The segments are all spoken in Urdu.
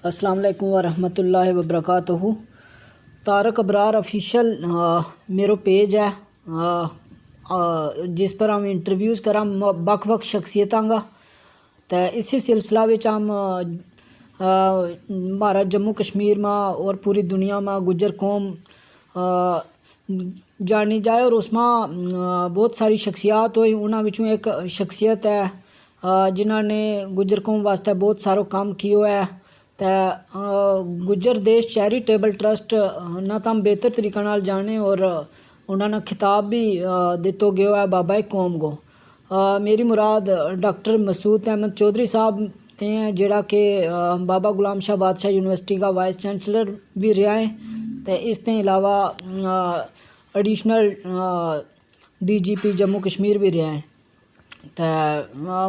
السلام علیکم ورحمۃ اللہ وبرکاتہ۔ طارق ابرار آفیشل میرا پیج ہے جس پر ہم انٹرویوز کریں بک وقت شخصیتاں گا تو اسی سلسلہ وچ ہم ہمارا جموں کشمیر میں اور پوری دنیا میں گجر قوم جانی جائے اور اس میں بہت ساری شخصیات ہوئی، انہاں وچوں ایک شخصیت ہے جنہاں نے گجر قوم واسطے بہت سارا کام کیو ہے تے گجر دیش چیریٹیبل ٹرسٹ نہ تم بہتر طریقے نال جانے اور انہاں نے خطاب بھی دتو گیا ہے بابا قوم کو۔ میری مراد ڈاکٹر مسعود احمد چودھری صاحب تے ہیں جڑا کہ بابا غلام شاہ بادشاہ یونیورسٹی کا وائس چانسلر بھی رہا ہے تے اس کے علاوہ ایڈیشنل ڈی جی پی جموں کشمیر بھی رہا ہے۔ تے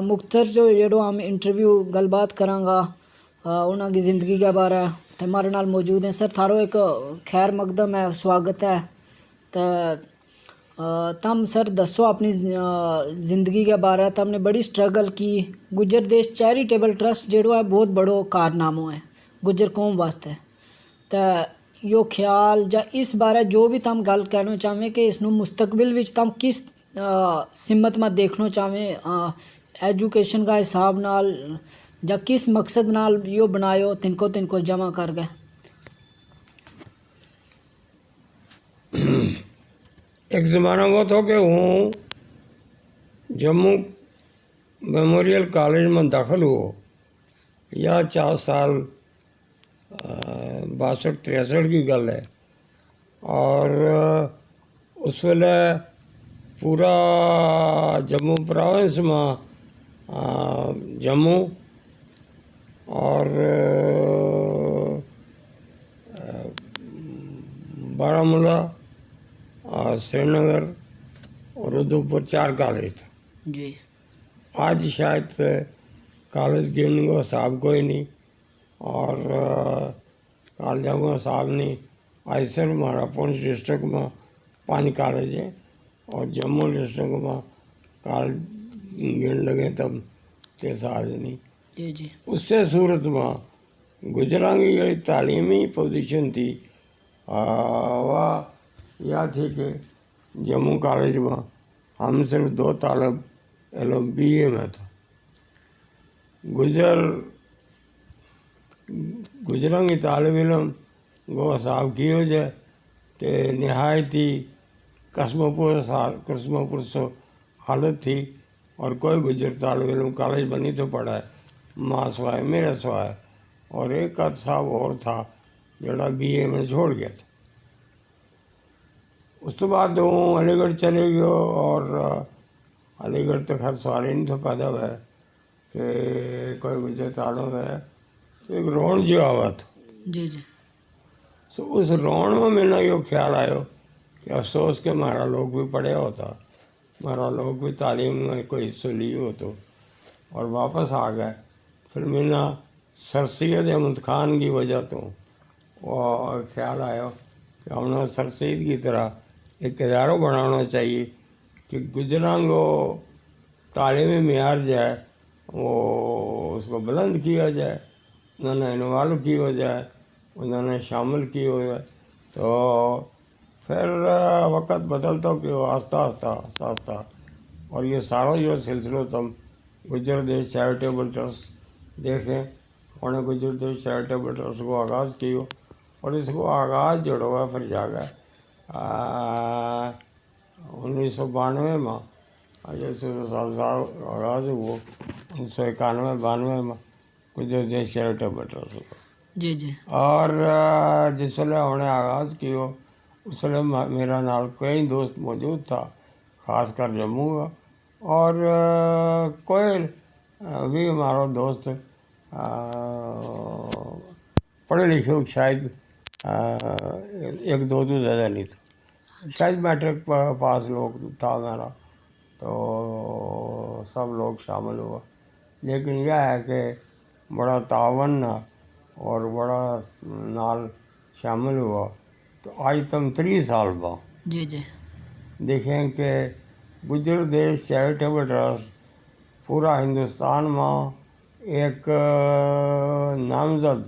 مختصر جو جڑو ہم انٹرویو گل بات کراں گا انہاں کی زندگی کے بارے تے ہمارے نال موجود ہیں۔ سر تھارو ایک خیر مقدم ہے، سواگت ہے۔ تے تم سر دسو اپنی زندگی کے بارے، تم نے بڑی سٹرگل کی، گجر دیش چیریٹیبل ٹرسٹ جڑو ہے بہت بڑو کارنامہ ہے گجر قوم واسطے، تے یو خیال جا اس بارے جو بھی تم گل کہنا چاہویں کہ اس نو مستقبل وچ تم کس سمت میں دیکھنا چاہویں ایجوکیشن کا حساب نال یا کس مقصد نال یہ بنایو تن کو جمع کر گئے؟ ایک زمانہ وہ تھا کہ ہوں جموں میموریل کالج میں داخل ہو یا 4 سال 62-63 کی گل ہے، اور اس ویلے پورا جموں پروونس میں جموں اور بارہمولہ اور سری نگر اور ادھوپور 4 کالج تھا جی۔ آج شاید کالج گننے کو حساب کوئی نہیں، اور کالجوں کو حساب نہیں۔ آج صرف ہمارا پونچھ ڈسٹرکٹ میں 5 کالج ہیں، اور جموں ڈسٹرکٹ میں کالج گن لگے تب 3 نہیں۔ جی جی۔ اس سے صورت میں گجراں کی جو تعلیمی پوزیشن تھی وہ یہ تھی کہ جموں کالج میں ہم صرف 2 طالب علم بی اے میں تھا۔ گجراں کی طالب علم کو حساب کی ہو جائے کہ نہایتی قسم پرس حالت تھی، اور کوئی گجر طالب علم کالج بنی تو پڑھا ہے ماں سوائے میرے سوائے، اور ایک آدھ صاحب اور تھا جڑا بی اے میں چھوڑ گیا تھا۔ اس تو بعد ہوں علی گڑھ چلے گئے، اور علی گڑھ تو خیر سوال ہی نہیں تھا پیدا ہوا ہے کہ کوئی گجر طالب ہے، تو ایک رون جو آوا تھا۔ جی جی۔ تو اس رون میں میرا یہ خیال آیا کہ افسوس کہ ہمارا لوگ بھی پڑھے ہوتا، ہمارا لوگ بھی تعلیم میں کوئی حصہ لی ہو تو، اور واپس آ گئے۔ پھر میرا سر سید احمد خان کی وجہ تو وہ خیال آیا کہ ہم نے سر سید کی طرح ایک ادارہ بنانا چاہیے کہ گجراں کو تعلیمی معیار جائے وہ اس کو بلند کیا جائے، انہوں نے انوالو کی ہو جائے، انہوں نے شامل کی ہو جائے۔ تو پھر وقت بدلتا کہ وہ آہستہ اور یہ سارا جو سلسلہ تم گجر دیش چیریٹیبل ٹرسٹ دیکھیں، انہوں نے گجر دیش چیریٹیبل ٹرسٹ کو آغاز کیا، اور اس کو آغاز جڑا ہوا پھر جا گیا 1992 میں جیسے آغاز ہوا 1991-92 میں گجر دیش چیریٹیبل ٹرسٹ کو۔ جی جی۔ اور جس وقت ہم نے آغاز کیا اس وقت میرا نال کئی دوست موجود تھا، خاص کر جموں کا، اور کوئی بھی ہمارا دوست پڑھے لکھے شاید 1-2 تو زیادہ نہیں تھا، شاید میٹرک پاس لوگ تھا میرا، تو سب لوگ شامل ہوا۔ لیکن یہ ہے کہ بڑا تعاون اور بڑا نال شامل ہوا، تو آج تم 30 سال بعد جی جی دیکھیں کہ گجر دیش چیریٹیبل ٹرسٹ پورا ہندوستان میں ایک نامزد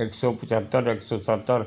175-170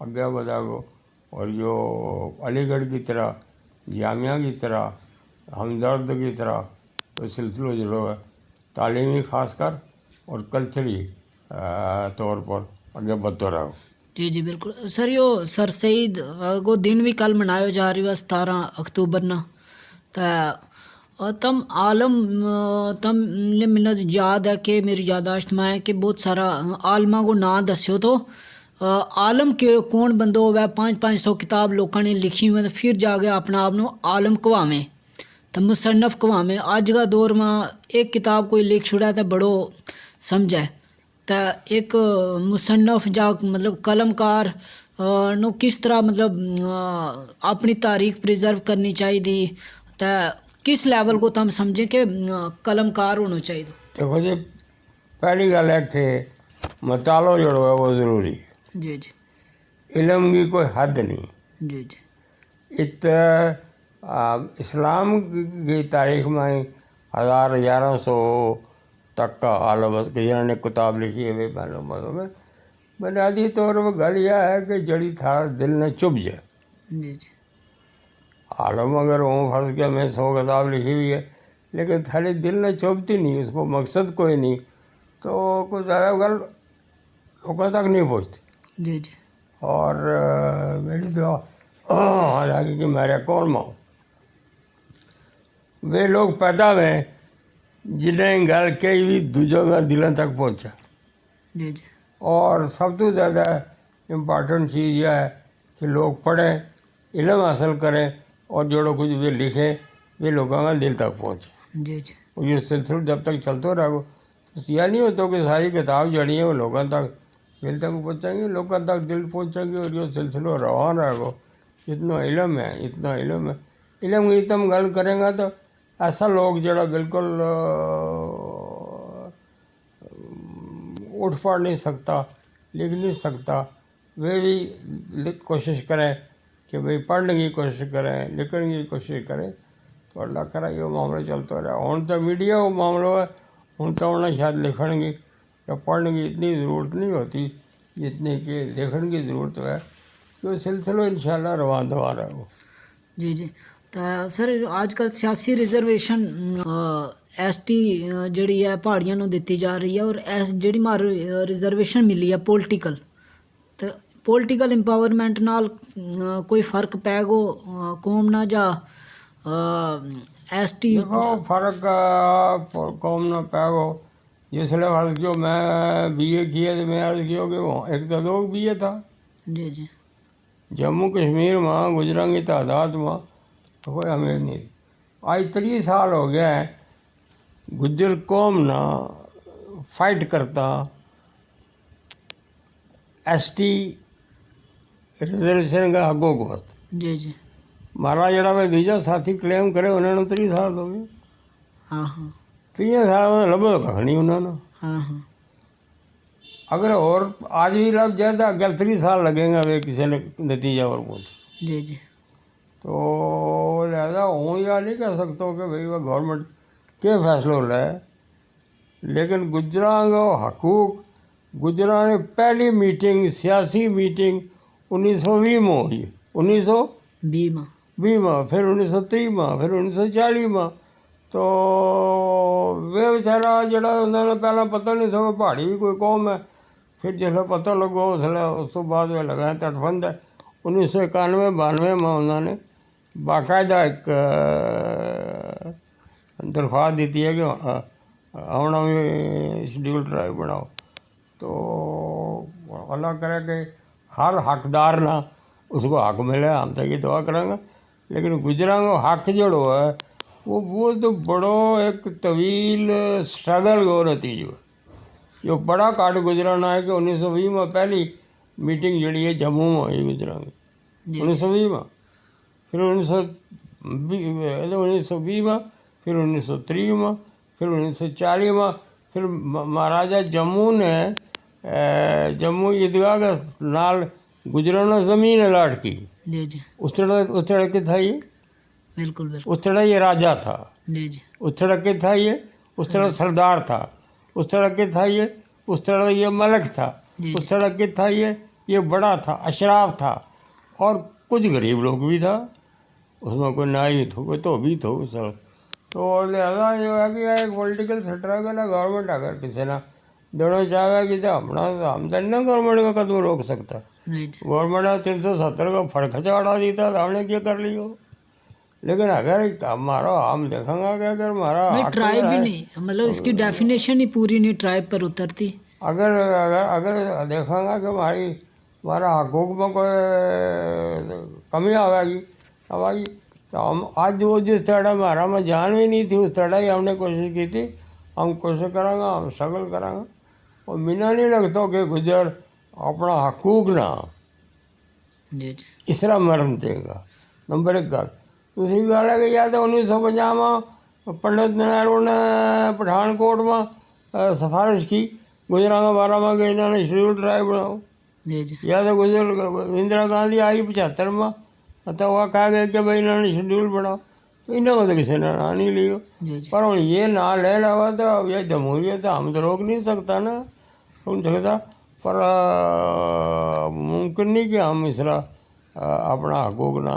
اگے بڑھا گو، اور جو علی گڑھ کی طرح، جامعہ کی طرح، ہمدرد کی طرح تو سلسلہ جو ہے تعلیمی خاص کر اور کلچری طور پر اگے بڑھتا رہو۔ جی جی بالکل سر، یہ سر سید کو دن بھی کل منایا جا رہی ہے 17 اکتوبر نا، تو تم عالم تم نے ملنا یاد ہے کہ میری یاداشت میں ہے کہ بہت سارا عالمہ کو نام دسیو، تو عالم کے کون بندو ہوئے 500 کتاب لوگوں نے لکھی ہوئے، تو پھر جا کے اپنا آپ عالم کواویں تو مصنف کواویں۔ اج کا دور میں ایک کتاب کوئی لکھ چھڑا تو بڑو سمجھے، تو ایک مصنف جا مطلب قلم کار نو کس طرح مطلب اپنی تاریخ پریزرو کرنی چاہیے، تو کس لیول کو تم سمجھیں کہ قلم کار ہونا چاہیے؟ دیکھو جی، پہلی گل ہے کہ مطالعہ جڑو ہے وہ ضروری ہے۔ جی جی علم کی کوئی حد نہیں۔ جی جی اسلام کی تاریخ میں 1100 تک کا عالم جنہوں نے کتاب لکھی ہے معلوماتوں میں بنیادی طور پر گل یہ ہے کہ جڑی تھا دل نے چبھ جائے۔ جی جی عالم اگر ہوں فرض کیا میں 100 کتاب لکھی ہوئی ہے لیکن تھوڑی دل نے چبھتی نہیں، اس کو مقصد کوئی نہیں، تو کوئی زیادہ گل لوگوں تک نہیں پہنچتی۔ جی جی اور میری دعا حالانکہ کہ میرے کون ماں وہ لوگ پیدا ہوئے جنہیں گل کئی بھی دوجوں کا دلوں تک پہنچا۔ جی جی اور سب تو زیادہ امپارٹنٹ چیز یہ ہے کہ لوگ پڑھیں، علم حاصل کریں، اور جوڑو کچھ بھی لکھیں وہ لوگوں کا دل تک پہنچے۔ جی جی اور یہ سلسلہ جب تک چلتا رہے گا تو یہ نہیں ہوتا کہ ساری کتاب جڑی ہیں وہ لوگوں تک دل تک پہنچیں گے، لوگوں تک دل پہنچیں گے، اور یہ سلسلہ روان رہے گا۔ اتنا علم ہے، اتنا علم ہے، علم کی تم گل کریں گا تو ایسا لوگ جڑا بالکل اٹھ پڑ نہیں سکتا، لکھ نہیں سکتا، وہ بھی کوشش کریں کہ بھئی پڑھنے کی کوشش کریں، لکھنے کی کوشش کریں، تو اللہ کرے یہ معاملہ چلتا رہے۔ ہوں تو میڈیا کا معاملہ ہے، ہوں تو انہیں شاید لکھنے کی یا پڑھنے کی اتنی ضرورت نہیں ہوتی جتنی کہ لکھنے کی ضرورت ہے، جو سلسلہ انشاءاللہ رواں دوا رہے گا۔ جی جی تو سر آج کل سیاسی ریزرویشن ایس ٹی جڑی ہے پہاڑیاں نو دیتی جا رہی ہے، اور جڑی مار ریزرویشن ملی ہے پولیٹیکل، تو پولیٹیکل امپاورمنٹ نال کوئی فرق پے گو قوم نہ جا ایس ٹی؟ دیکھو فرق قوم نہ پے گو، جس لیے عرض کیوں میں بی اے کیا تو میں عرض کیوں کہ وہ ایک تو 2 بی اے تھا۔ جی جی جموں کشمیر میں گجراں کی تعداد میں کوئی اہمیت نہیں تھی۔ آج 30 سال ہو گیا ہے گجر قوم نہ فائٹ کرتا ایس ٹی ریزرویشن کا حقوق واسطے۔ جی جی مارا جڑا میں دوجا ساتھی کلیم کرے انہوں نے 30 سال ہو گئے، ہاں ہاں 30 سال میں لبو تو کھ نہیں انہوں نے۔ ہاں ہاں اگر اور آج بھی لگ جائے تو اگر 30 سال لگیں گا وہ کسی نے نتیجہ اور پہنچے۔ جی جی تو لہذا ہوں یا نہیں کہہ سکتا ہوں کہ بھئی وہ گورنمنٹ کے فیصلوں لے، لیکن گجراں کا حقوق، گجراں نے پہلی میٹنگ سیاسی میٹنگ 1920 میں ہوئی، 1920 میں، پھر 1930 میں، پھر 1940 میں، تو وہ بیچارہ جڑا انہوں نے پہلے پتہ نہیں تھا کہ پہاڑی بھی کوئی قوم ہے، پھر جیسے پتہ لگو اس تو بعد وہ لگائیں تٹفند ہے۔ 1991-92 میں انہوں نے باقاعدہ ایک درخواست دیتی ہے کہ ہم شیڈیول ٹرائب بناؤ، تو اللہ کرے کہ ہر حقدار نہ اس کو حق ملے، ہم تو یہ دعا کریں گے۔ لیکن گجراں کا حق جڑو ہے وہ بہت بڑو ایک طویل سٹرگل کا نتیجہ ہے، جو بڑا کاٹ گجرا نہ ہے کہ 1920 میں پہلی میٹنگ جڑی ہے جموں میں ہوئی گجراں کی، 1920 میں، پھر 1920 میں، پھر 1930 میں، پھر 1940 میں، پھر مہاراجہ جموں نے جموں عیدگاہ کے نال گجراں نے زمین الاٹ کی۔ جی جی اس طرح کے تھا یہ، بالکل بالکل، اس طرح یہ راجہ تھا، جی جی اس طرح کے تھا یہ، اس طرح سردار تھا، اس طرح کے تھا یہ، اس طرح یہ ملک تھا، اس طرح کے تھا یہ یہ بڑا تھا، اشراف تھا، اور کچھ غریب لوگ بھی تھا، اس میں کوئی نائی تھو، کوئی تو بھی تھو سر. تو لہذا جو ہے کہ ایک پولیٹیکل سٹرگل ہے. گورنمنٹ اگر کسی نہ دینا چاہے کہ تو اپنا آمدنی نہ گورنمنٹ کا قدم روک سکتا. گورنمنٹ نے 370 کا فرق چڑھا دیتا تو ہم نے کیا کر لی ہو. لیکن اگر ہمارا ہم دیکھیں گا کہ اگر ہمارا ٹرائب بھی نہیں، مطلب اس کی ڈیفینیشن ہی پوری نہیں ٹرائب پر اترتی. اگر اگر اگر دیکھیں گا کہ ہمارا حقوق میں کوئی کمی آئے گی تو ہم آج وہ جس طرح ہمارا میں جان بھی نہیں تھی اس طرح ہی ہم نے کوشش کی تھی. ہم کوشش کریں گا، ہم اسٹرگل کریں گا. اور منا نہیں لگتا کہ گجر اپنا حقوق نہ اس طرح مرن دے گا. نمبر 1 گل. دوسری گل ہے کہ یا تو 1950 میں پنڈت نہرو نے پٹھان کوٹ میں سفارش کی گجراں کے بارے میں کہ انہوں نے شیڈول ٹرائب بناؤ. یا تو گجر اندرا گاندھی آئی 75 میں تو وہ کہا گیا کہ بھائی انہوں نے شیڈول بناؤ. تو انہوں کو تو کسی نے نہ نہیں لیو. پر ہوں یہ نہ لے لوا تو یہ جمہوریت ہم تو روک نہیں سکتا نا، روک سکتا. پر ممکن نہیں کہ ہم اس طرح اپنا حقوق نہ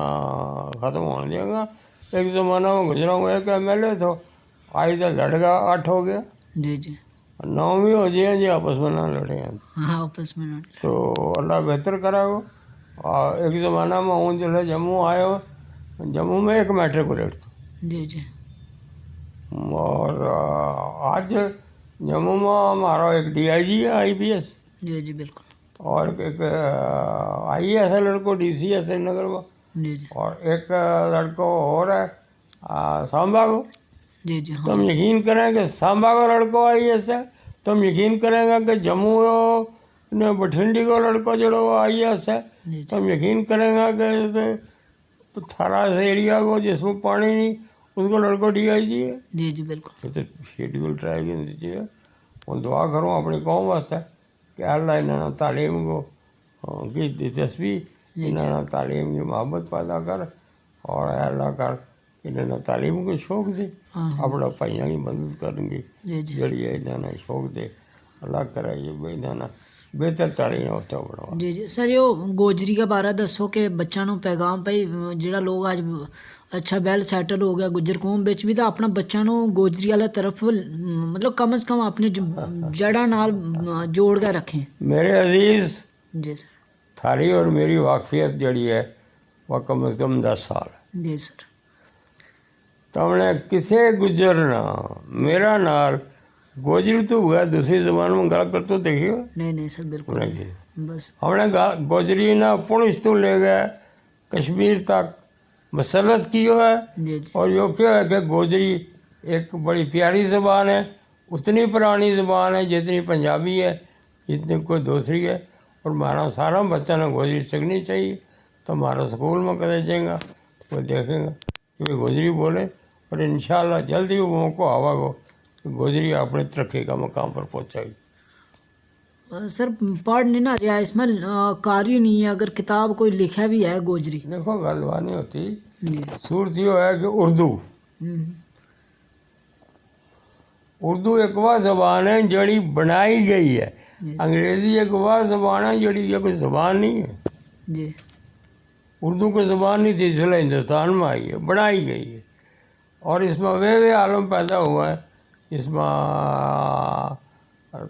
ختم ہونے دیں گا. ایک زمانہ میں گجراں میں ایک MLA تھا، آئی تو لڑکا 8 ہو گیا. 9 بھی ہو جائے جی آپس میں نہ لڑے ہیں آپس میں. تو اللہ بہتر کرا وہ. اور ایک زمانہ میں ہوں جو ہے جموں آئے ہو، جموں میں ایک میٹریکولیٹ تھا. اور آج جموں میں ہمارا ایک DIG ہے IPS. بالکل. اور ایک IAS ہے لڑکوں DC ہے سری نگر میں. اور ایک لڑکوں اور ہے سانبا کو. تم یقین کریں کہ سانبا کا لڑکوں IAS ہے. تم یقین کریں گا کہ جموں نے بٹھنڈی کو لڑکوں جڑو IAS ہے. تم یقین کریں گا کہ تھراس ایریا کو جس میں پانی نہیں اس کو لڑکوں DIG ہے. بالکل. تو شیڈول ٹرائب ہے. وہ دعا کروں اپنی قوم واسطے کہ اللہ انہوں نے تعلیم کو کی دلچسپی، انہوں نے تعلیم کی محبت پیدا کر، اور اے اللہ کر انہوں نے تعلیم کو شوق دے، اپنا بھائیاں کی مدد کریں گے جڑی ہے انہوں نے شوق دے. اللہ کرے یہ انہوں نے بہتر تعلیم ہوتا بڑھاؤ. سر یہ گوجری کا بارہ دسو کہ بچوں نو پیغام پائی جڑا لوگ اج اچھا ویل سیٹل ہو گیا گجر قوم بچ بھی، تو اپنا بچوں نو گوجری والا طرف مطلب کم از کم اپنے جڑاں نال جوڑ کے رکھیں. میرے عزیز سر. تھاری اور میری واقفیت جڑی ہے وہ کم از کم 10 سال. سر. تو ہم نے کسے گجر نہ میرا نال گوجری تو ہوا دوسری زبان میں گل کر تو دیکھیے. نہیں سر بالکل بس ہم نے گوجری نہ پونچھ تو لے گئے کشمیر تک مسلط کی ہے. اور یہ کیا ہے کہ گوجری ایک بڑی پیاری زبان ہے، اتنی پرانی زبان ہے جتنی پنجابی ہے، جتنی کوئی دوسری ہے. اور ہمارا سارا بچہ نے گوجری سیکھنی چاہیے. تو ہمارا اسکول میں کدے جائیں گا وہ دیکھیں گا کہ گوجری بولے. اور انشاءاللہ جلدی وہ موقع آوا گو کہ گوجری اپنے ترقی کا مقام پر پہنچائے گی. سر پڑھ نہیں نہ رہا اس میں قاری نہیں ہے، اگر کتاب کوئی لکھا بھی ہے گوجری. دیکھو گل بات نہیں ہوتی. صورت یہ ہے کہ اردو ایک وہ زبان ہے جڑی بنائی گئی ہے. انگریزی ایک وہ زبان ہے جڑی یہ کوئی زبان نہیں ہے. اردو کوئی زبان نہیں تھی، ضلع ہندوستان میں آئی ہے، بنائی گئی ہے. اور اس میں وہ عالم پیدا ہوا ہے، اس میں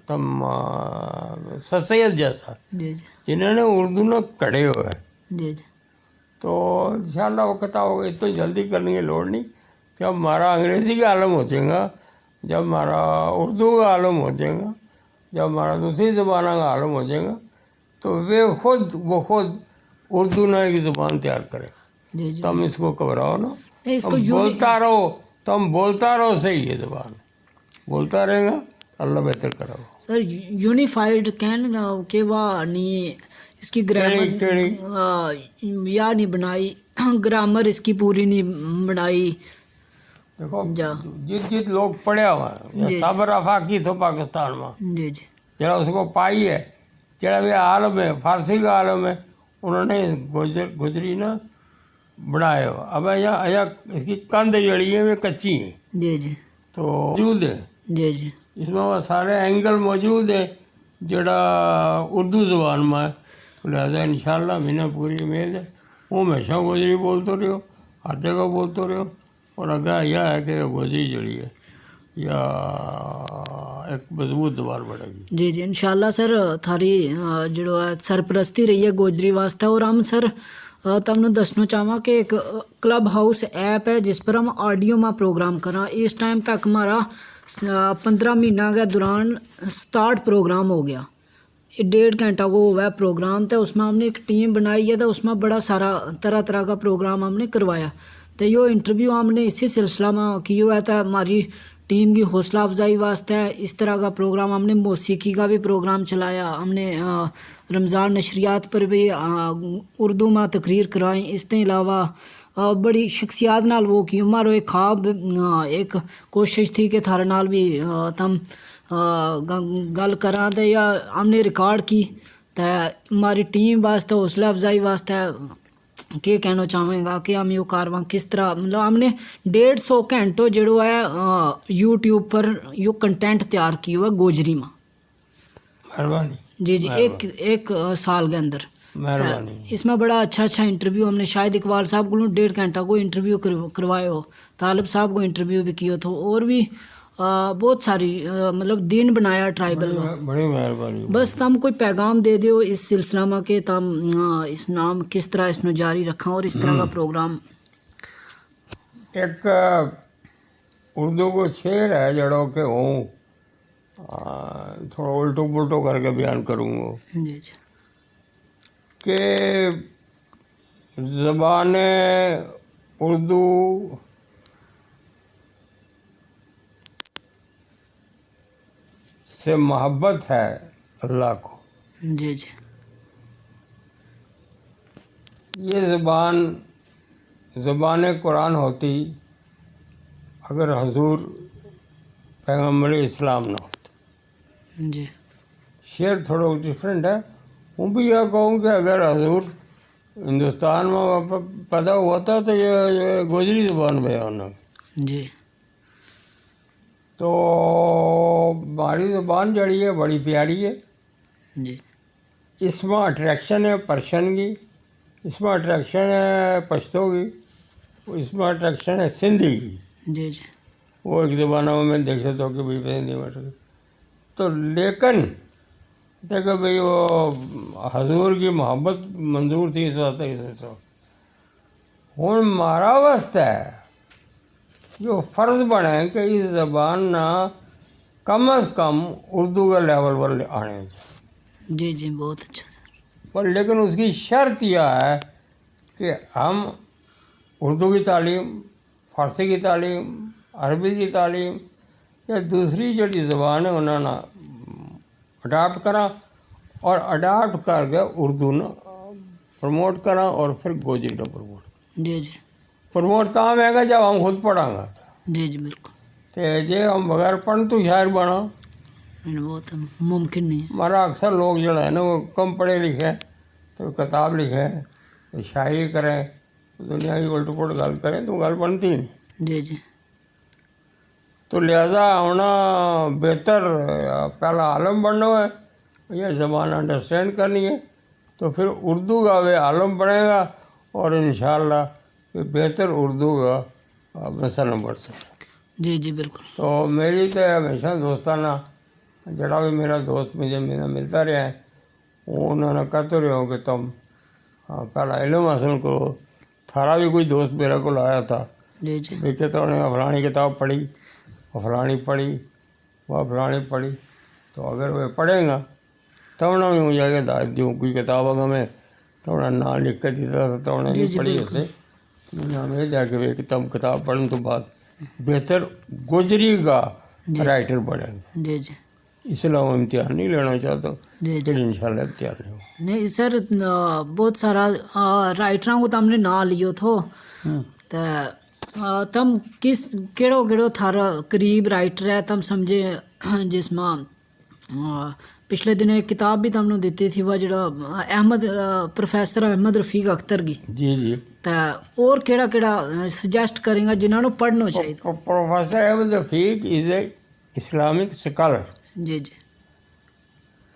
تم سر سید جیسا جنہوں نے اردو نے کڑے ہوئے ہیں. تو انشاءاللہ وقت ہوگا، اتنی جلدی کرنے کی لوڑ نہیں. جب ہمارا انگریزی کا عالم ہو جائے گا، جب ہمارا اردو کا عالم ہو جائے گا، جب ہمارا دوسری زبانوں کا عالم ہو جائے گا، تو وہ خود اردو نے ایک زبان تیار کرے. تم اس کو گھبراؤ نا، تم بولتا رہو صحیح ہے. زبان بولتا رہے گا اللہ بہتر کرو. سر یونیفائڈ کہن کہ وہ نہیں اس کی گرامر یا نہیں بنائی، گرامر اس کی پوری نہیں بنائی. دیکھو جت لوگ پڑھیا ہوا ہے، صابر آفاقی تھو پاکستان میں، جڑا اس کو پائی ہے، جڑا بھی عالم ہے فارسی کا عالم ہے، انہوں نے گجری نا بنایا ہوا. اب یہاں اس کی کند جڑی ہے وہ کچی ہیں تو موجود ہے. اس میں وہ سارے اینگل موجود ہیں جڑا اردو زبان میں ہے. لہٰذا انشاءاللہ مجھے پوری امید ہے وہ ہمیشہ گوجری بولتے رہو، ہر جگہ بولتے رہو، اور اگر یہ ہے کہ گوجری جڑی ہے یا ایک مضبوط زبان بڑھے گی. جی جی انشاءاللہ سر تھاری جڑو ہے سرپرستی رہی ہے گوجری واسطے. اور ہم سر تمہیں دسنا چاہواں کہ ایک کلب ہاؤس ایپ ہے جس پر ہم آڈیو میں پروگرام کراں. اس ٹائم تک ہمارا 15 مہینہ کے دوران 67 پروگرام ہو گیا. 1.5 گھنٹہ کو ہوا ہے پروگرام. تو اس میں ہم نے ایک ٹیم بنائی ہے تو اس میں بڑا سارا طرح طرح کا پروگرام ہم نے کروایا. تو یہ انٹرویو ہم نے اسی سلسلہ میں کی ہوا ہے. ہماری ٹیم کی حوصلہ افزائی واسطے اس طرح کا پروگرام ہم نے موسیقی کا بھی پروگرام چلایا. ہم نے رمضان نشریات پر بھی اردو میں تقریر کرائیں. اس کے علاوہ بڑی شخصیات نال وہ کی. ہمارا ایک خواب ایک کوشش تھی کہ تھارے نال بھی تم گل کراں تے یا ہم نے ریکارڈ کی. تو ہماری ٹیم واسطے حوصلہ افزائی واسطے کہ کہنا چاہوں گا کہ ہم یہ کارواں کس طرح مطلب ہم نے 150 گھنٹوں جڑو ہے یوٹیوب پر یہ کنٹینٹ تیار کی ہوا ہے گوجری میں. مہربانی. جی جی ایک سال کے اندر. مہربانی. اس میں بڑا اچھا انٹرویو ہم نے شاہد اقبال صاحب کو 1.5 گھنٹہ کو انٹرویو کروائے ہو. طالب صاحب کو انٹرویو بھی کیا تھا. اور بھی بہت ساری مطلب دن بنایا ٹرائبل کا. بڑی مہربانی. بس تم کوئی پیغام دے دیو اس سلسلہ میں کہ تم اس نام کس طرح اس میں جاری رکھاں اور اس طرح کا پروگرام. ایک اردو کو شعر ہے جڑو کہ ہوں تھوڑا الٹو پلٹو کر کے بیان کروں گا جی جی کہ زبان اردو سے محبت ہے اللہ کو. جی جی یہ زبان قرآن ہوتی اگر حضور پیغمبر اسلام نہ ہوتے. جی شعر تھوڑا ڈفرینٹ ہے. ہوں بھی یہ کہوں کہ اگر حضور ہندوستان میں پیدا ہوا تھا تو یہ گوجری زبان بیان ہے. جی تو ہماری زبان جڑی ہے بڑی پیاری ہے. جی اس میں اٹریکشن ہے پرشن کی، اس میں اٹریکشن ہے پشتو کی، اس میں اٹریکشن ہے سندھی کی. جی جی وہ ایک زمانہ میں دیکھے تو کہ بھائی سندھی میں تو لیکن دیکھو بھائی وہ حضور کی محبت منظور تھی اس وقت ہوں مارا واسطہ ہے جو فرض بنے کہ اس زبان نہ کم از کم اردو کے لیول پر آنے. جی جی بہت اچھا سر. پر لیکن اس کی شرط یہ ہے کہ ہم اردو کی تعلیم، فارسی کی تعلیم، عربی کی تعلیم یا دوسری جڑی زبان ہے انہوں نے اڈاپٹ کرا اور اڈاپٹ کر کے اردو نے پروموٹ کرا اور پھر گوجری نے پروموٹ. جی جی پروموٹ کہاں ہے گا جب ہم خود پڑھاں گا. جی جی بالکل. تو جی ہم بغیر پڑھ تو شاعر بنا وہ تو ممکن نہیں ہے. ہمارا اکثر لوگ جو ہے نا وہ کم پڑھے لکھے تو کتاب لکھیں تو شاعری کریں دنیا کی الٹ پلٹ گل کریں تو گل بنتی نہیں. جی جی تو لہذا ہونا بہتر پہلا عالم بننا ہے، یہ زبان انڈرسٹینڈ کرنی ہے تو پھر اردو کا وہ عالم بنے گا اور انشاءاللہ بہتر اردو کا مسئلہ بڑھ سکے. جی جی بالکل. تو میری تو ہمیشہ دوستانہ جڑا بھی میرا دوست مجھے ملتا رہا ہے وہ انہوں نے کہتے رہے ہو کہ تم پہلا علم حاصل کرو. تھارا بھی کوئی دوست میرے کو آیا تھا جی جی دیکھے تو انہیں فلانی کتاب پڑھی وہ فلانی پڑھی وہ فلانی پڑھی تو اگر وہ پڑھیں گا تو انہوں نے مجھے کہ ہدایت دوں کوئی کتاب اگر میں تو انہوں نے نام لکھ کے دیتا تھا تو انہوں نے پڑھی اسے. مجھے امید ہے کہ تم کتاب پڑھنے تو بعد بہتر گوجری کا رائٹر بنے گا. جی جی اس لیے وہ امتحان نہیں لینا چاہتا جی پھر انشاءاللہ امتحان لوں. نہیں سر بہت سارا رائٹراں کو تم نے نام لیو تھو تو تم کس کیڑو تھارا قریب رائٹر ہے تم سمجھے جس میں پچھلے دن ایک کتاب بھی تم نے دیتی تھی وہ جڑا پروفیسر احمد رفیق اختر کی. جی جی تو اور کیڑا سجیسٹ کریں گا جنہوں نے پڑھنا چاہیے. Professor Ahmad Rafiq is a Islamic scholar. جی جی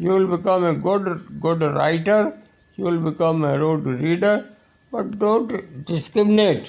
You will become a good writer, you will become a good reader, but don't discriminate.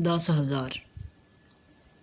10,000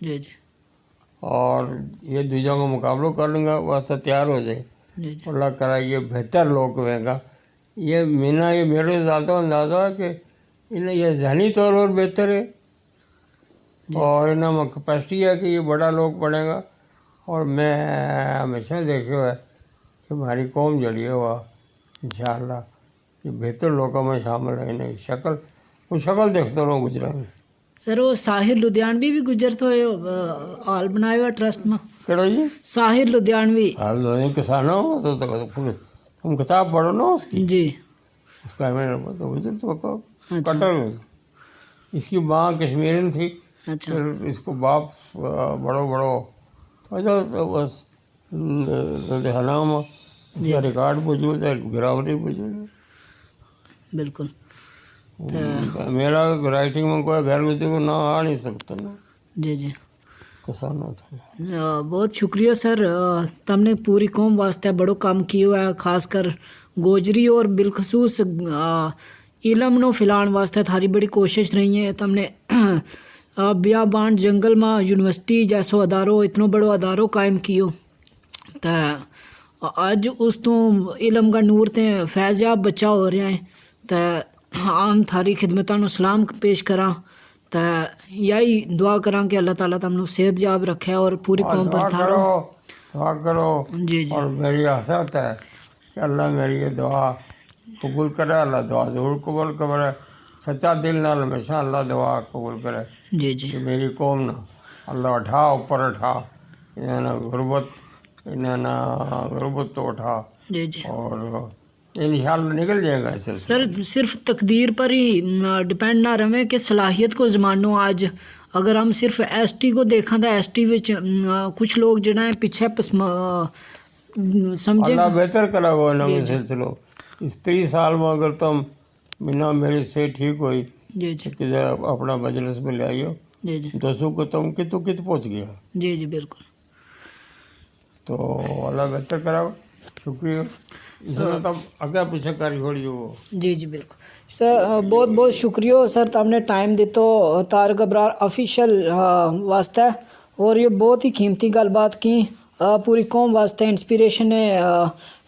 جی جی اور یہ دوجوں کا مقابلہ کروں گا واسطہ تیار ہو جائے. جی جی اللہ کرے یہ بہتر لوگ ہوئے گا. یہ میرے ذاتوں اندازہ ہے کہ انہیں یہ ذہنی طور پر بہتر ہے اور انہیں میں کیپیسٹی ہے کہ یہ بڑا لوگ پڑھے گا. اور میں ہمیشہ دیکھے ہوا ہے کہ ہماری قوم جڑی ہوا انشاءاللہ کہ بہتر لوگوں میں شامل ہے. انہیں شکل دیکھتا رہوں گجرا میں. سر وہ ساحر لدھیانوی بھی گجر تو حال بنایا ہوا ٹرسٹ میں. کہڑا جی؟ ساحر لدھیانوی. حال کسانوں تو تم کتاب پڑھو نا اس کی. جی اس کا میں تو گجر تو اچھا کٹر میں. اس کی ماں کشمیرن تھی. اچھا پھر اس کو باپ بڑو تو بس لدھیانہ میں اس کا ریکارڈ موجود ہے، گراوٹی موجود ہے. بالکل. میرا رائٹنگ میں کوئی گھر گزر کو نہ آ نہیں سکتا نا. جی جی کسانوں تھا. بہت شکریہ سر. تم نے پوری قوم واسطے بڑو کام کیا ہوا ہے، خاص کر گوجری اور بالخصوص علم نو پھیلان واسطے تھاری بڑی کوشش رہی ہے. تم نے بیابان جنگل میں یونیورسٹی جیسو ادارو اتنو بڑو ادارو قائم کیو تا اج اس تو علم کا نور تے فیضیاب بچہ ہو رہے ہیں. تا عام تھاری خدمتاں نو سلام پیش کراں تا یہی دعا کراں کہ اللہ تعالیٰ تم نو صحت یاب رکھے اور پوری قوم پر تھارو. دعا کرو. جی جی اور میری حسرت ہے کہ اللہ میری یہ دعا قبول کرے. اللہ دعا ضرور قبول کرے. سچا دل نال ہمیشہ اللہ دعا قبول کرے جی جی کہ میری قوم نہ اللہ اٹھا اوپر اٹھا. انہیں غربت تو اٹھا جی جی. اور انشاءاللہ نکل جائے گا ایسے. سر صرف تقدیر پر ہی ڈپینڈ نہ رہیں کہ صلاحیت کو زمانو. آج اگر ہم صرف ایس ٹی کو دیکھیں تو ایس ٹی وچ کچھ لوگ جڑا ہے پیچھے سمجھے. اللہ بہتر کرا ہوا نہ سلسلو. اس 30 سال میں اگر تم بنا میری سے ٹھیک ہوئی جی جی کہ اپنا مجلس میں لے آئیو جی جی دسوں کو تم کت پہنچ گیا. جی جی بالکل. تو اللہ بہتر کرا. شکریہ. اس میں تم اگے پیچھے کر چھوڑی ہو. جی جی بالکل سر. بہت بہت شکریہ سر تم نے ٹائم دیتو طارق ابرار آفیشیل واسطے اور یہ بہت ہی قیمتی گل بات کی. پوری قوم واسطے انسپریشن ہے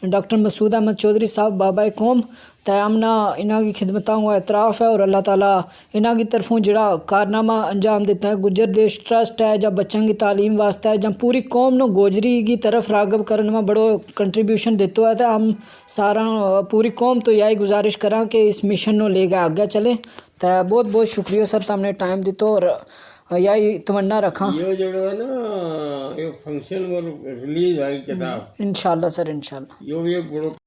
ڈاکٹر مسعود احمد چودھری صاحب بابا قوم. تے ہمنا انہاں کی خدمتاں کو اعتراف ہے اور اللہ تعالیٰ انہاں کی طرفوں جڑا کارنامہ انجام دیتا ہے گجر دیش ٹرسٹ ہے یا بچوں کی تعلیم واسطے ہے یا پوری قوم نو گوجری کی طرف راغب کرنے میں بڑو کنٹریبیوشن دیتا ہے. تو ہم سارا پوری قوم تو یہی گزارش کراں کہ اس مشن نو لے کے آگے چلیں. تو بہت بہت شکریہ سر تم نے ٹائم دیتو اور یہی تمنا رکھاں. یہ جو ہے نا یہ فنکشن ریلیز آئی کتاب انشاءاللہ سر انشاءاللہ. یہ بھی ایک بڑو